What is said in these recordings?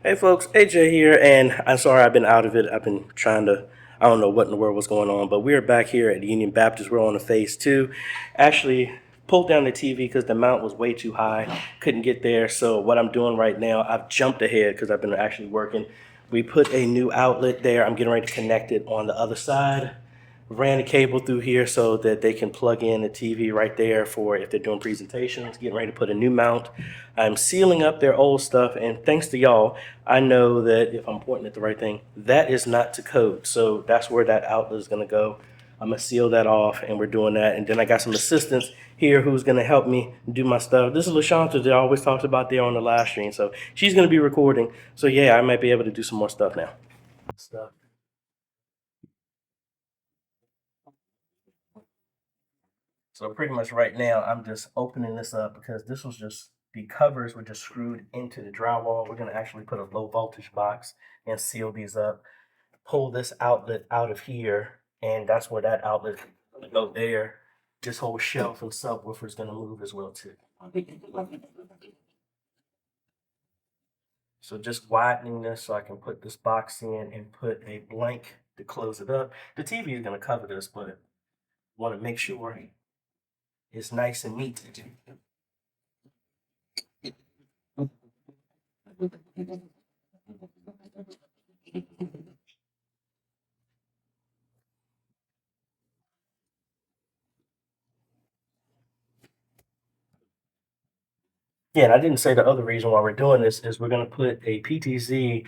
Hey folks, AJ here, and I'm sorry I've been out of it. I've been trying to, I don't know what in the world was going on, but we're back here at Union Baptist. We're on the phase two. Actually, pulled down the TV because the mount was way too high, couldn't get there. So what I'm doing right now, I've jumped ahead because I've been actually working. We put a new outlet there. I'm getting ready to connect it on the other side. Ran a cable through here so that they can plug in the TV right there for if they're doing presentations, getting ready to put a new mount. I'm sealing up their old stuff, and thanks to y'all, I know that if I'm pointing at the right thing, that is not to code. So that's where that outlet is gonna go. I'm gonna seal that off, and we're doing that. And then I got some assistants here who's gonna help me do my stuff. This is LaShunta that I always talked about there on the live stream. So she's gonna be recording. So yeah, I might be able to do some more stuff now. Stuff. So pretty much right now, I'm just opening this up because this was just, the covers were just screwed into the drywall. We're gonna actually put a low voltage box and seal these up, pull this outlet out of here, and that's where that outlet is gonna go there. This whole shelf and subwoofer is gonna move as well too. So just widening this so I can put this box in and put a blank to close it up. The TV is gonna cover this, but want to make sure it's nice and neat. Yeah, and I didn't say the other reason why we're doing this is we're going to put a PTZ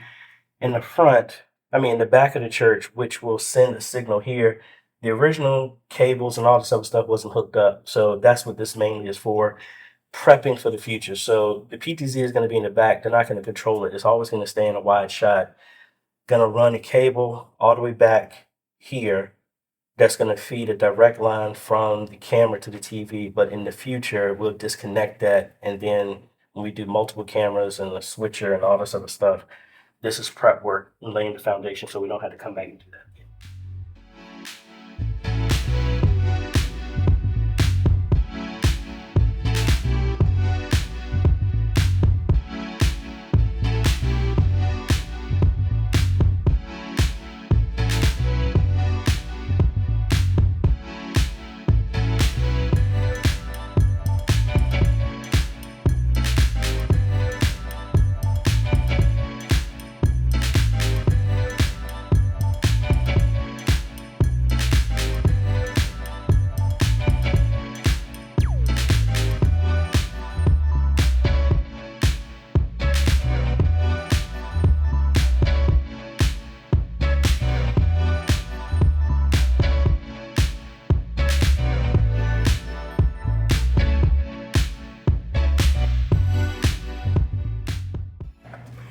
in the front, I mean, in the back of the church, which will send a signal here. The original cables and all this other stuff wasn't hooked up. So that's what this mainly is for, prepping for the future. So the PTZ is going to be in the back. They're not going to control it. It's always going to stay in a wide shot. Going to run a cable all the way back here that's going to feed a direct line from the camera to the TV. But in the future, we'll disconnect that. And then when we do multiple cameras and the switcher and all this other stuff, this is prep work and laying the foundation so we don't have to come back and do that again.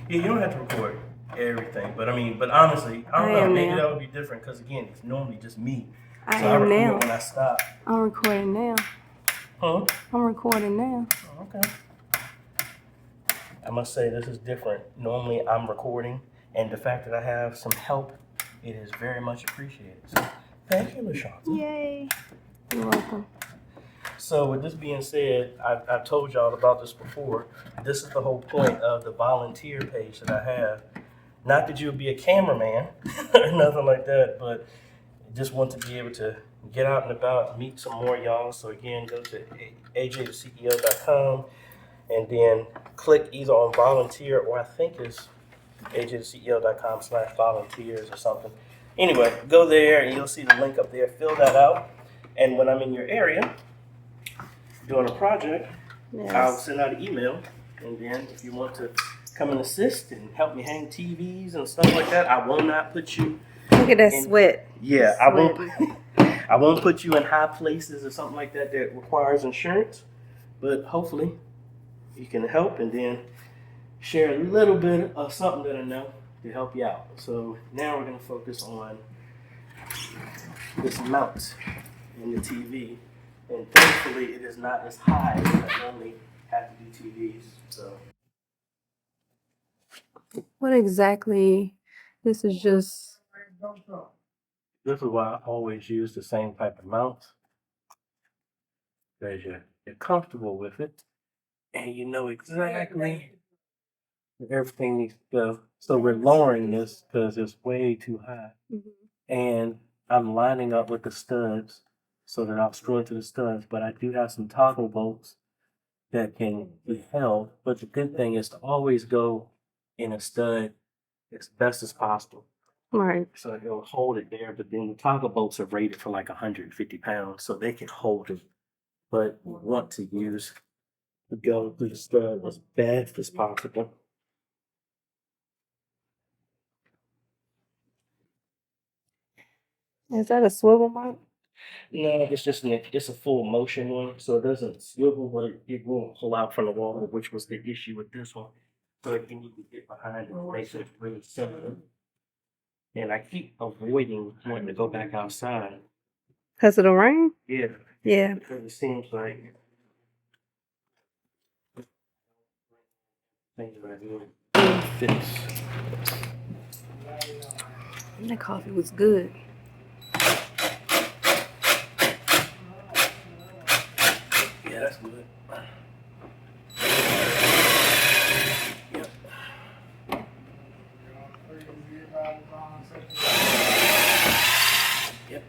Yeah, you don't have to record everything, but I mean, but honestly, I don't know. Maybe that would be different because again, it's normally just me. I So I am record now. when I stop. I'm recording now. Huh? I'm recording now. Oh, okay. I must say this is different. Normally I'm recording, and the fact that I have some help, it is very much appreciated. So thank you, LaShunta. Yay. You're welcome. So with this being said, I've told y'all about this before. This is the whole point of the volunteer page that I have. Not that you would be a cameraman or nothing like that, but just want to be able to get out and about, meet some more y'all. So again, go to AJaytheCEO.com and then click either on volunteer or I think it's AJaytheCEO.com/volunteers or something. Anyway, go there and you'll see the link up there. Fill that out. And when I'm in your area doing a project, I'll Yes. send out an email. And then if you want to come and assist and help me hang TVs and stuff like that, I will not put you. Look at that And- sweat. Yeah, I won't. Sweating. I won't put you in high places or something like that that requires insurance. But hopefully, you can help and then share a little bit of something that I know to help you out. So now we're going to focus on this mount in the TV. And thankfully, it is not as high as I normally have to do TVs. So What exactly? This is just. this is why I always use the same type of mount. Because you're comfortable with it and you know exactly Everything needs to go. So we're lowering this because it's way too high. Mhm. And I'm lining up with the studs so that I'll screw into the studs. But I do have some toggle bolts that can be held. But the good thing is to always go in a stud as best as possible. Right. So it'll hold it there. But then the toggle bolts are rated for like 150 pounds, so they can hold it. But we want to go through the stud as best as possible. Is that a swivel mount? No, it's a full motion one, so it doesn't swivel, but it won't pull out from the wall, which was the issue with this one. So you need to get behind it, makes it really simple. And I keep avoiding wanting to go back outside. Because of the rain? Yeah, Yeah. because it seems like things that I do fix. That coffee was good. Yeah, that's good. Yep. Yep.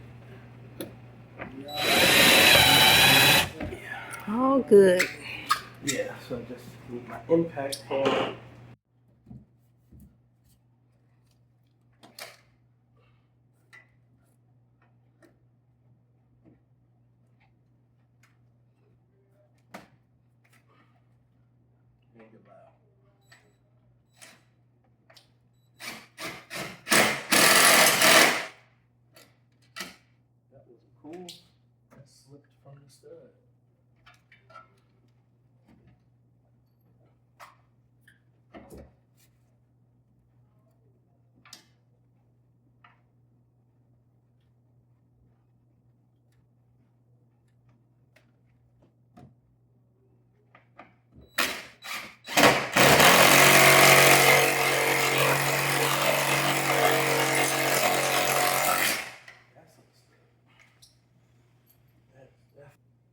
All good. Yeah, so just need my impact hand. Make it loud. That was cool. That slipped from the stud.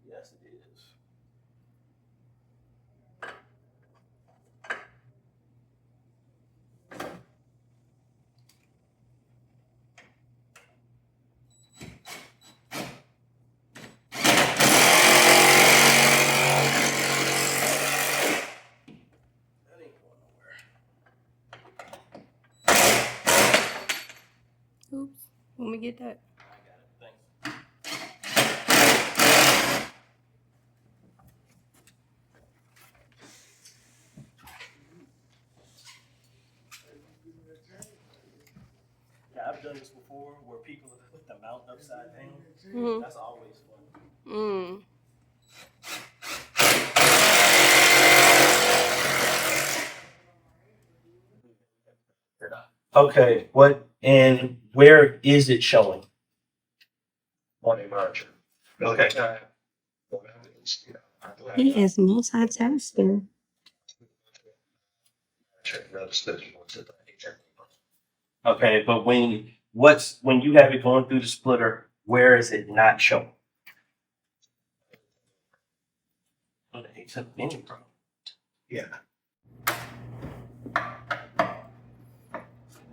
Yes, it is. That ain't going nowhere. Oops. Let me get that. I got it. Thanks. Yeah, I've done this before where people put the mount upside down. Mm-hmm. That's always fun. Mm. Okay, what and where is it showing? On a merger. Okay. He is multitasking. Okay, but when you have it going through the splitter, where is it not showing? On the HF menu problem. Yeah.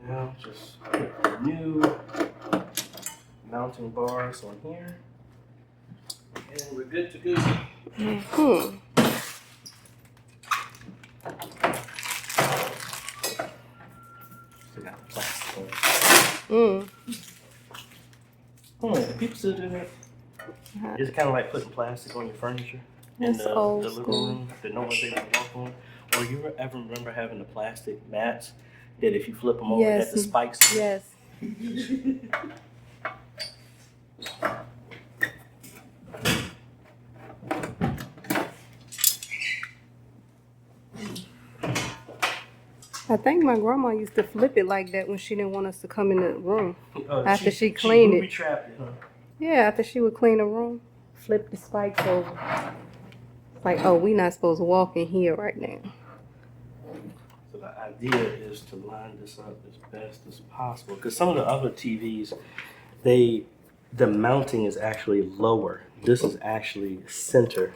Now just put new mounting bars on here. And we're good to go. Mm-hmm. Still got plastic on it. Mm. Oh, do people still do that? Uh-huh. Is it kind of like putting plastic on your furniture in That's the old living school. room that no one's able to walk on? Or you ever remember having the plastic mats that if you flip them over, Yes. that the spikes? Yes. I think my grandma used to flip it like that when she didn't want us to come in the room. After she cleaned it. Trapped it, huh? Yeah, after she would clean the room, flip the spikes over. Like, oh, we not supposed to walk in here right now. So the idea is to line this up as best as possible. Because some of the other TVs, the mounting is actually lower. This is actually center.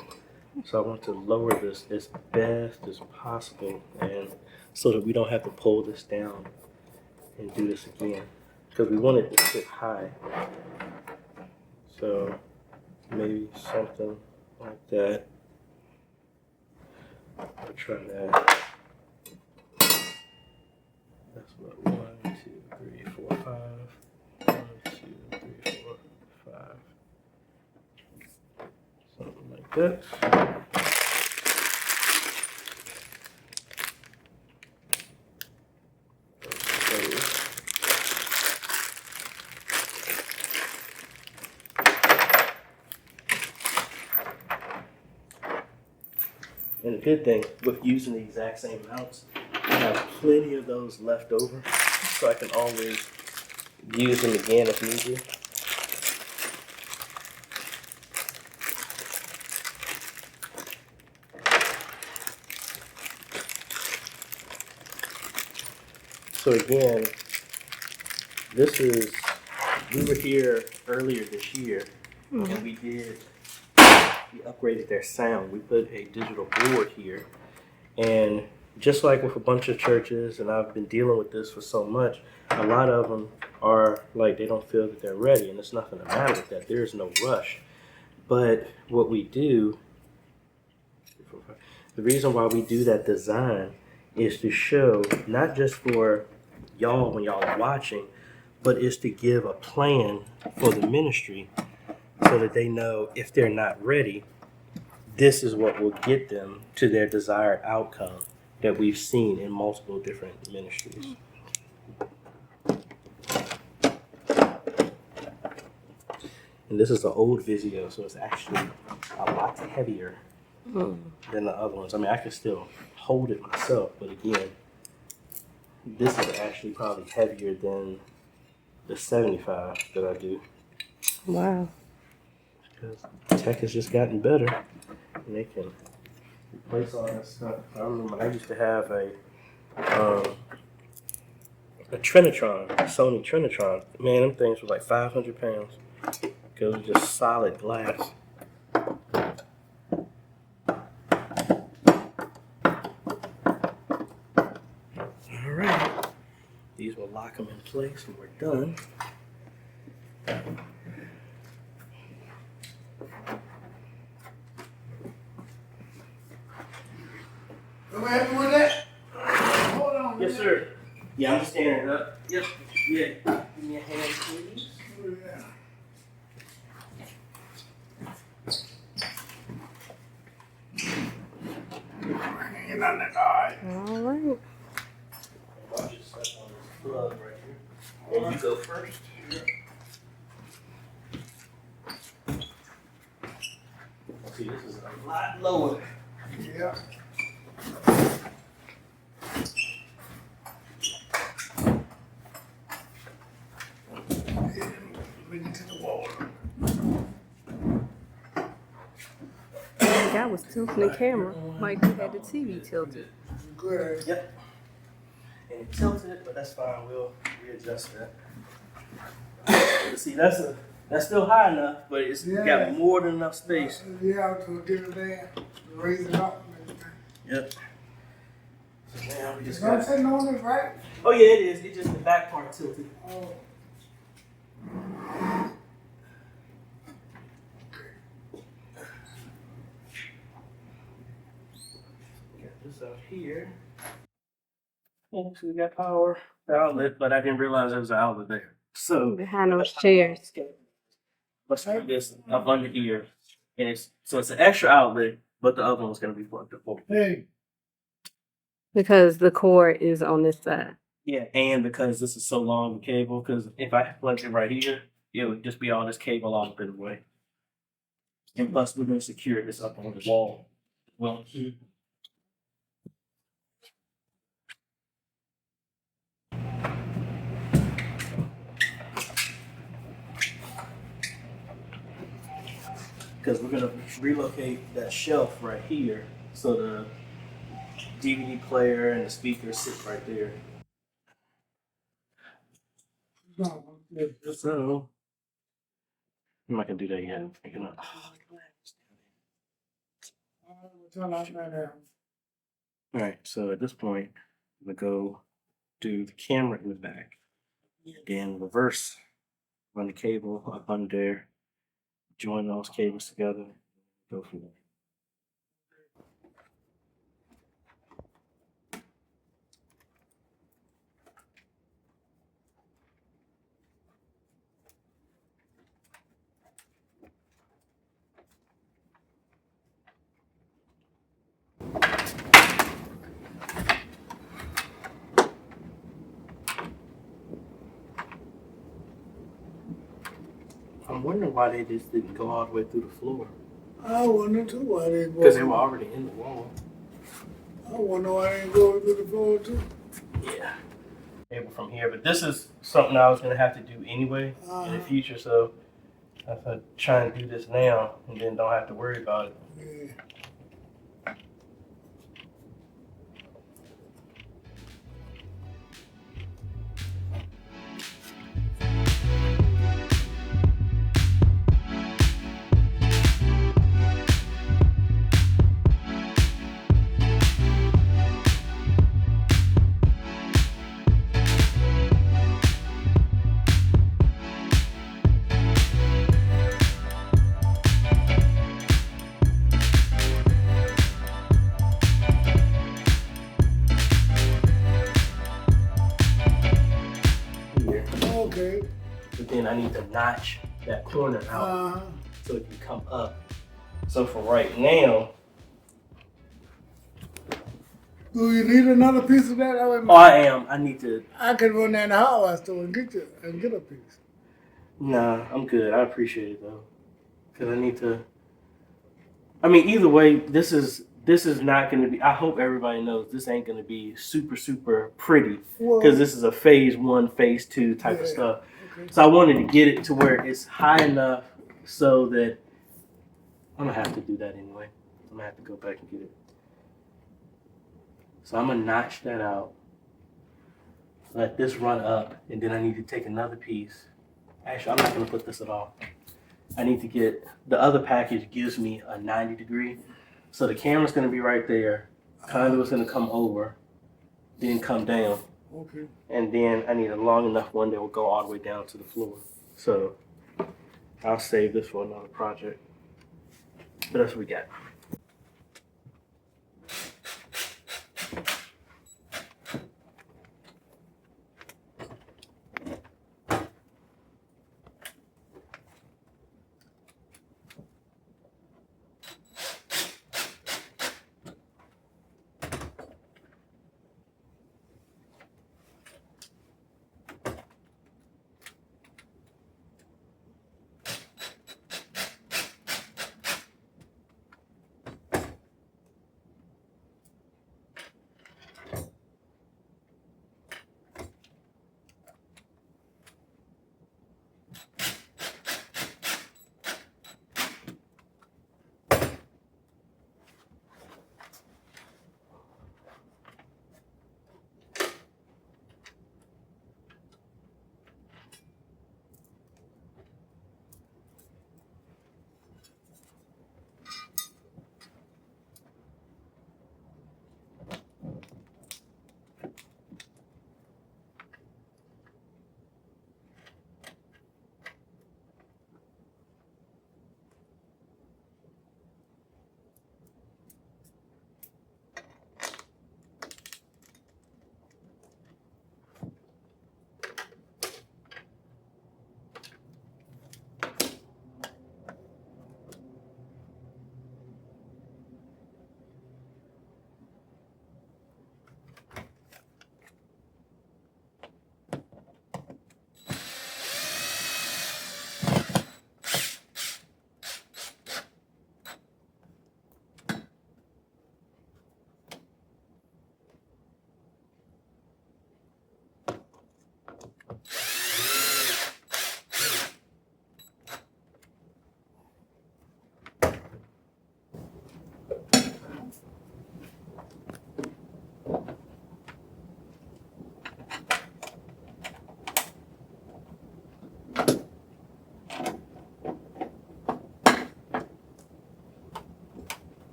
So I want to lower this as best as possible. And so that we don't have to pull this down and do this again. Because we want it to sit high. So maybe something like that. I'll try that. That's what 1, 2, 3, 4, 5. 1, 2, 3, 4, 5. Something like that. And the good thing with using the exact same mounts, I have plenty of those left over, so I can always use them again if needed. So again, we were here earlier this year, and we upgraded their sound. We put a digital board here, and just like with a bunch of churches, and I've been dealing with this for so much, a lot of them are like, they don't feel that they're ready, and there's nothing the matter with that. There's no rush. But what we do, the reason why we do that design is to show, not just for y'all when y'all are watching, but is to give a plan for the ministry so that they know if they're not ready, this is what will get them to their desired outcome that we've seen in multiple different ministries. And this is an old Vizio, so it's actually a lot heavier than the other ones. I mean, I can still hold it myself, but again, this is actually probably heavier than the 75 that I do. Wow. Because tech has just gotten better, and they can replace all that stuff. I remember I used to have a Trinitron, a Sony Trinitron. Man, them things were like 500 pounds because it was just solid glass. All right, these will lock them in place when we're done. What happened with that? Hold on. Yes, sir. Yeah, I'm just standing up. Yep. Yeah. Give me a hand, please. Yeah. Hanging on that eye. All right. I'll just step on this plug right here. And you go first. See, this is a lot lower. Yeah. Bring it to the wall. That was tilting the camera like we had the TV tilted. Good. Yep. And it tilted, but that's fine. We'll readjust that. See, that's still high enough, but it's got more than enough space. Yeah, to get it there, raise it up. Yep. So now we just Is that got. sitting on it, right? Oh yeah, it is. It's just the back part tilted. Oh. Got this out here. And so we got power outlet, but I didn't realize there was an outlet there. So Behind those chairs. let's put this up under here, and it's an extra outlet, but the other one's gonna be plugged up. Hey. Because the cord is on this side. Yeah, and because this is so long the cable, because if I plugged it right here, it would just be all this cable all up in the way. And plus, we're gonna secure this up on the wall. Well, because we're gonna relocate that shelf right here, so the DVD player and the speakers sit right there. So I'm not gonna do that yet. I'm gonna. All right. So at this point, I'm gonna go do the camera in the back, then reverse, run the cable up under there, join those cables together, go from there. I'm wondering why they just didn't go all the way through the floor. I wonder too why they go. Because they were already in the wall. I wonder why they go to the floor too. Yeah. Able from here, but this is something I was gonna have to do anyway in the future, so I thought try and do this now and then don't have to worry about it. Yeah. Here. Okay. But then I need to notch that corner out Uh-huh. so it can come up. So for right now, Do you need another piece of that? I need to. I can run down the hardware store and get a piece. Nah, I'm good. I appreciate it though, because I need to. I mean, either way, this is not going to be. I hope everybody knows this ain't going to be super pretty, Well, because this is a phase 1, phase 2 type of Yeah. stuff. okay. So I wanted to get it to where it's high enough so that I'm gonna have to do that anyway. I'm gonna have to go back and get it. So I'm gonna notch that out. Let this run up, and then I need to take another piece. Actually, I'm not gonna put this at all. I need to get the other package gives me a 90 degree. So the camera's gonna be right there. Conduit's gonna come over, then come down. Okay. And then I need a long enough one that will go all the way down to the floor. So I'll save this for another project. But that's what we got.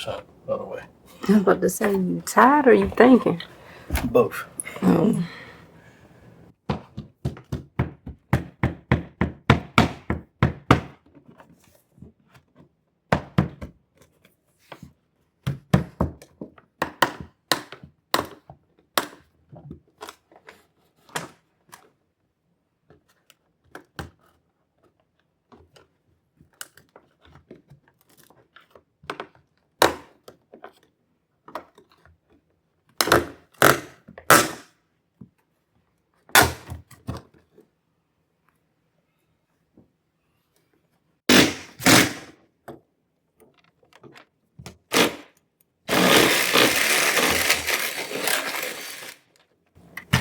100% other way. I was about to say, you tired or you thinking? Both. Oh.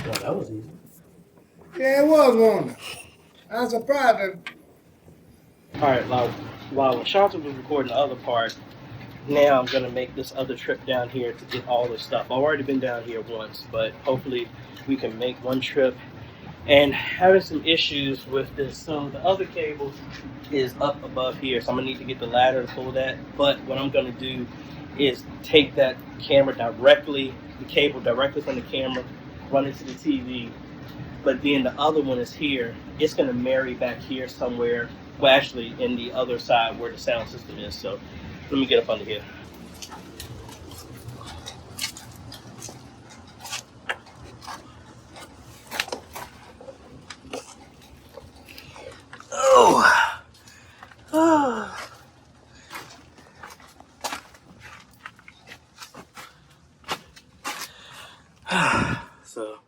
Well, that was easy. Yeah, it was one. I was surprised that All right, while LaShunta was recording the other part, now I'm going to make this other trip down here to get all this stuff. I've already been down here once, but hopefully we can make one trip. And having some issues with this. So the other cable is up above here, so I'm going to need to get the ladder to pull that. But what I'm going to do is take that camera directly, the cable directly from the camera, run it to the TV. But then the other one is here. It's going to marry back here somewhere. Well, actually, in the other side where the sound system is. So let me get up under here. Oh. Oh. So,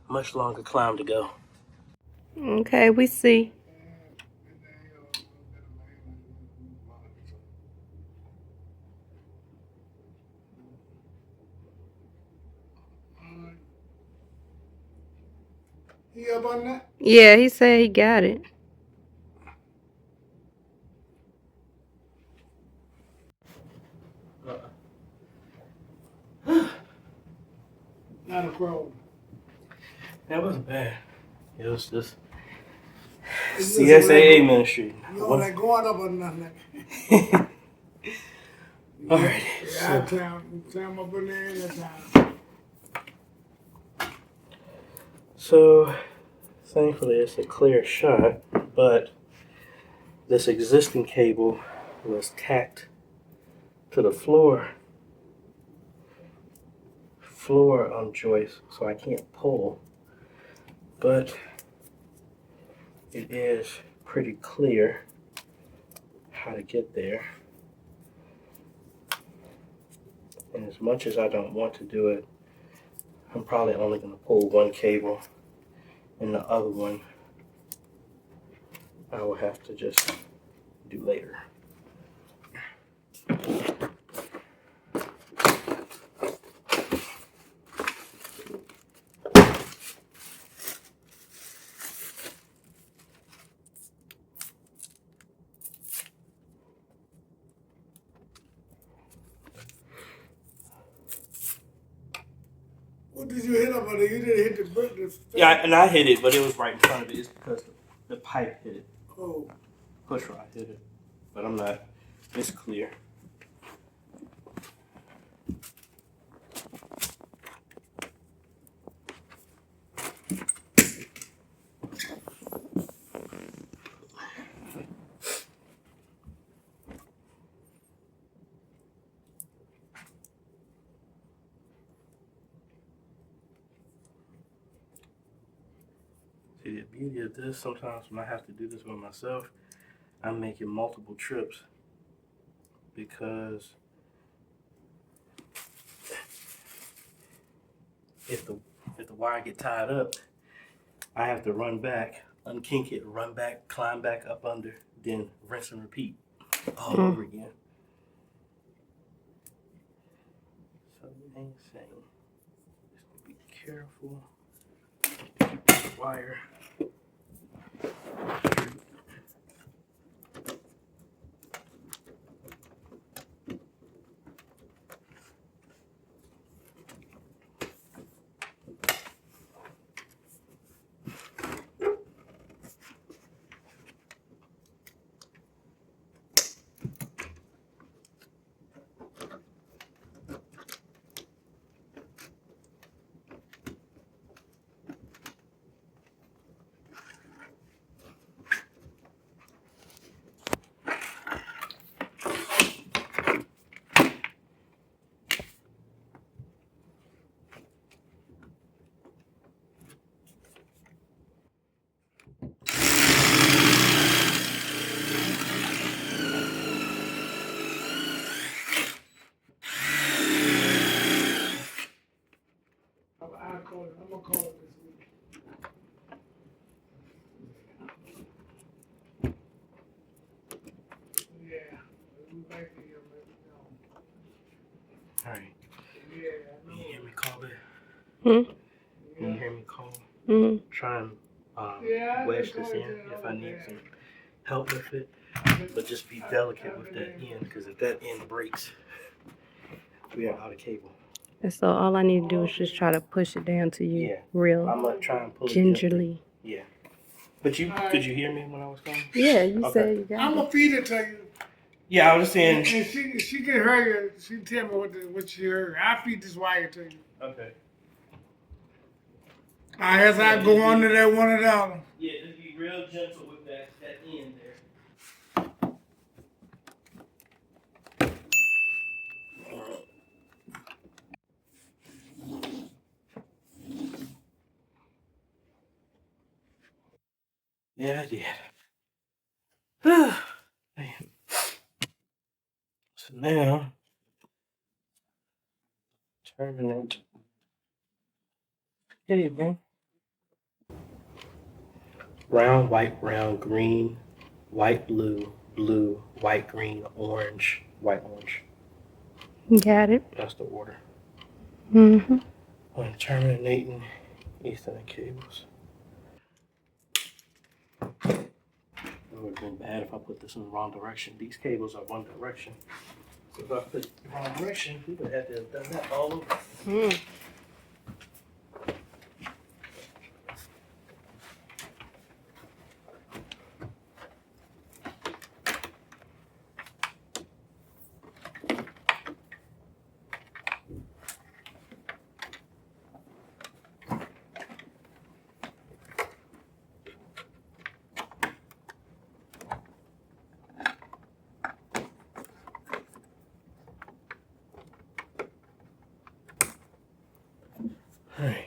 much longer climb to go. Okay, we see. he up on that. Yeah, he said he got it. Not a crow. That wasn't bad. It was just It's just CSAA like- Ministry. You know, like going up or nothing. Alright. Yeah, I time up in there that time. So, thankfully, it's a clear shot, but this existing cable was tacked to the floor joist, so I can't pull. But it is pretty clear how to get there. And as much as I don't want to do it, I'm probably only going to pull one cable, and the other one I will have to just do later. What did you hit up on it? You didn't hit the brick. Yeah, and I hit it, but it was right in front of it. It's because the pipe hit it. Oh. Push rod hit it. But I'm not. It's clear. See, the beauty of this, sometimes when I have to do this by myself, I'm making multiple trips because if the wire get tied up, I have to run back, unkink it, run back, climb back up under, then rinse and repeat all over again. So the main thing is to be careful, keep the wire. right. Can you hear me call it? Hmm? Can you hear me call? Mm-hmm. Try and wedge this in if I need some help with it. But just be delicate with that end, because if that end breaks, we are out of cable. And so all I need to do is just try to push it down to you Yeah. real I'm gonna try and pull it gently. gingerly. Yeah. But could you hear me when I was calling? Yeah, you Okay. said you got I'm it. gonna feed it to you. Yeah, I was saying. And she can hear you. She can tell me what she heard. I'll feed this wire to you. Okay. As I go under that $1. Yeah, just be real gentle with that end there. Yeah, I did. Man. So now, terminate. Hey, man. Brown, white, brown, green, white, blue, blue, white, green, orange, white, orange. Got it. That's the order. Mm-hmm. On terminating Ethernet cables. It would have been bad if I put this in the wrong direction. These cables are one direction. So if I put it in the wrong direction, we would have had to have done that all over. Mm. Alright.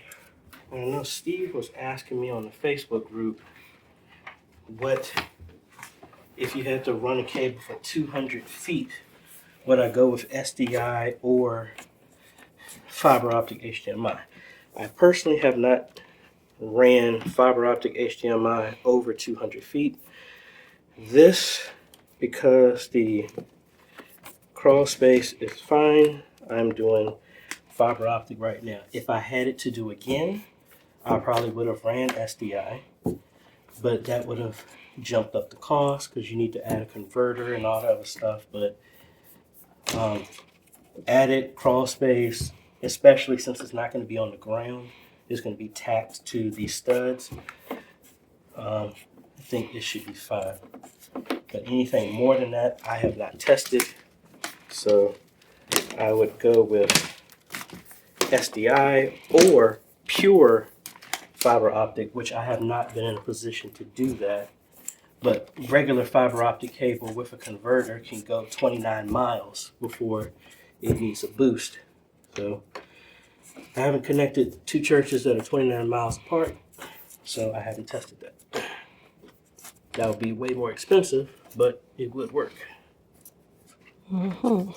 I know Steve was asking me on the Facebook group what if you had to run a cable for 200 feet, would I go with SDI or fiber optic HDMI? I personally have not ran fiber optic HDMI over 200 feet. This, because the crawl space is fine, I'm doing fiber optic right now. If I had it to do again, I probably would have ran SDI, but that would have jumped up the cost because you need to add a converter and all that other stuff. But added crawl space, especially since it's not going to be on the ground, it's going to be tacked to these studs. I think this should be fine. But anything more than that, I have not tested. So I would go with SDI or pure fiber optic, which I have not been in a position to do that. But regular fiber optic cable with a converter can go 29 miles before it needs a boost. So I haven't connected two churches that are 29 miles apart, so I haven't tested that. That would be way more expensive, but it would work. Mm-hmm.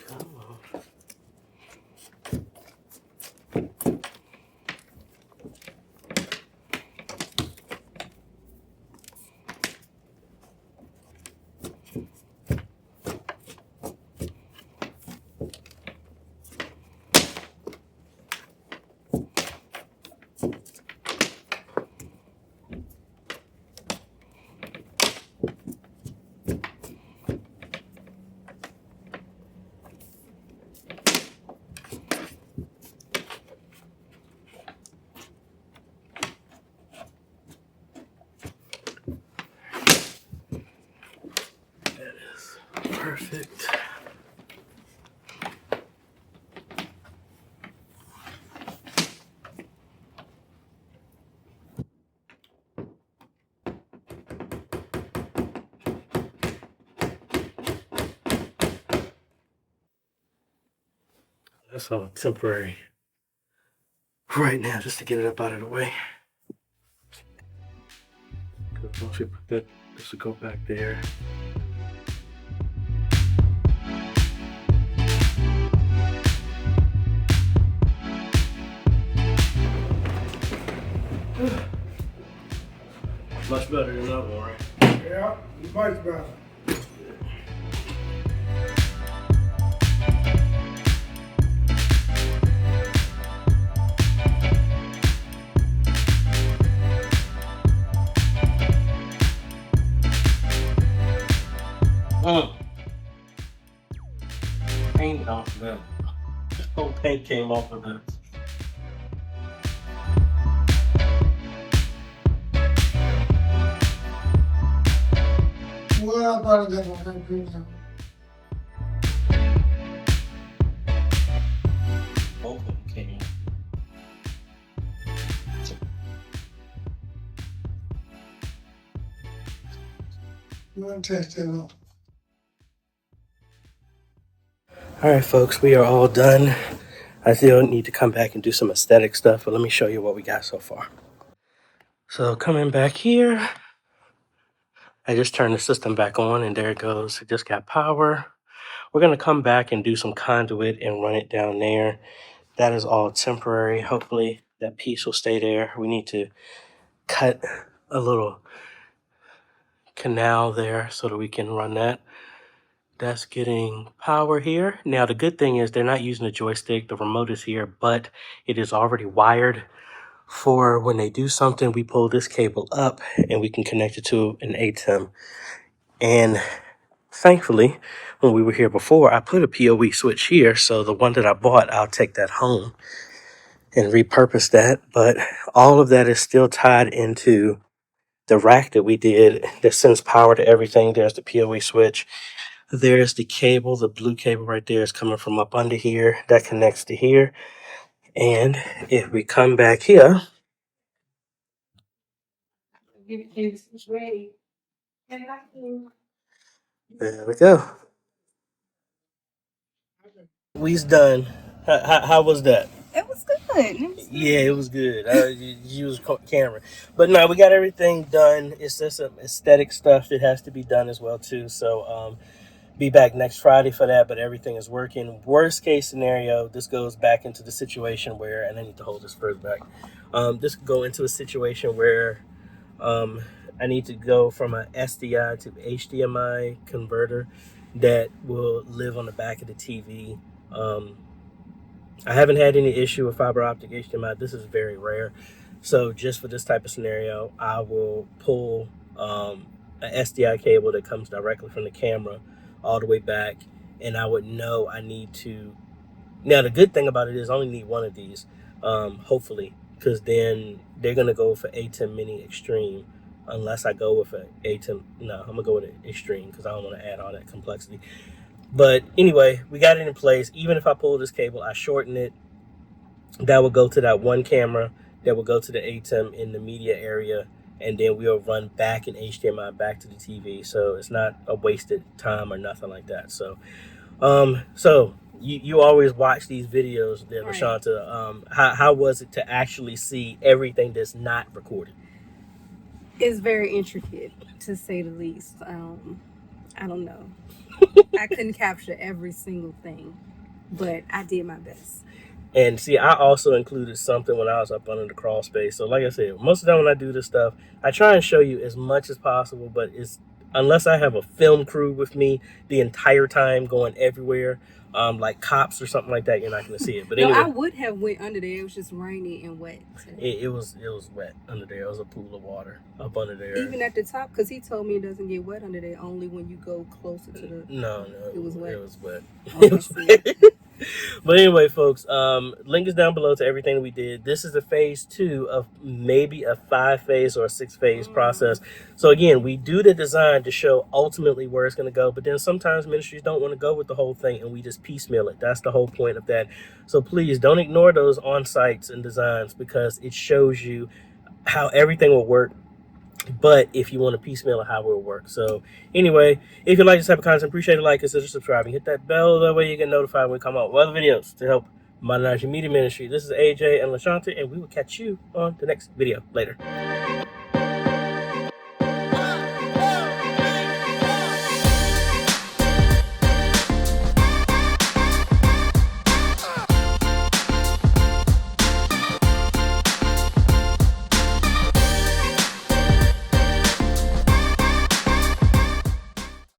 Come on. That is perfect. That's all temporary right now, just to get it up out of the way. Because once we put that, this will go back there. Much better than that one, right? Yeah, much better. off of that. Whole paint came off of that. Well, about that one. Both of them came off. You want to test it out? All right, folks, we are all done. I still need to come back and do some aesthetic stuff, but let me show you what we got so far. So coming back here, I just turned the system back on and there it goes. It just got power. We're gonna come back and do some conduit and run it down there. That is all temporary. Hopefully that piece will stay there. We need to cut a little canal there so that we can run that. That's getting power here. Now the good thing is they're not using a joystick. The remote is here, but it is already wired for when they do something. We pull this cable up and we can connect it to an ATEM. And thankfully, when we were here before, I put a PoE switch here. So the one that I bought, I'll take that home and repurpose that. But all of that is still tied into the rack that we did that sends power to everything. There's the PoE switch. There's the cable. The blue cable right there is coming from up under here. That connects to here. And if we come back here, there we go. We's done. How was that? It was good. Yeah, it was good. You use camera, but no, we got everything done. It's just some aesthetic stuff that has to be done as well too. So be back next Friday for that. But everything is working. Worst case scenario, this goes back into the situation where, and I need to hold this further back. This could go into a situation where I need to go from an SDI to HDMI converter that will live on the back of the TV. I haven't had any issue with fiber optic HDMI. This is very rare. So just for this type of scenario, I will pull an SDI cable that comes directly from the camera all the way back. And I would know I need to... Now, the good thing about it is I only need one of these, hopefully, because then they're going to go for ATEM Mini Extreme. Unless I go with an ATEM... No, I'm going to go with an Extreme because I don't want to add all that complexity. But anyway, we got it in place. Even if I pull this cable, I shorten it. That will go to that one camera. That will go to the ATEM in the media area. And then we'll run back in HDMI back to the TV. So it's not a wasted time or nothing like that. So, you always watch these videos there, Right. LaShunta. How was it to actually see everything that's not recorded? It's very intricate, to say the least. I don't know. I couldn't capture every single thing, but I did my best. And see, I also included something when I was up under the crawl space. So like I said, most of the time when I do this stuff, I try and show you as much as possible, but it's unless I have a film crew with me the entire time going everywhere, like cops or something like that, you're not going to see it. But No, anyway, I would have went under there. It was just rainy and wet today. it was wet under there. It was a pool of water up under there. Even at the top, because he told me it doesn't get wet under there, only when you go closer to the... No, It was wet. It was wet. Oh, It was wet. But anyway, folks, link is down below to everything we did. This is a phase 2 of maybe a 5-phase or a 6-phase process. So again, we do the design to show ultimately where it's going to go, but then sometimes ministries don't want to go with the whole thing and we just piecemeal it. That's the whole point of that. So please don't ignore those on-sites and designs because it shows you how everything will work. But if you want to piecemeal it, how it will work. So anyway, if you like this type of content, appreciate it, like, consider subscribing, hit that bell, that way you get notified when we come out with other videos to help modernize your media ministry. This is AJ and LaShunta, and we will catch you on the next video. Later.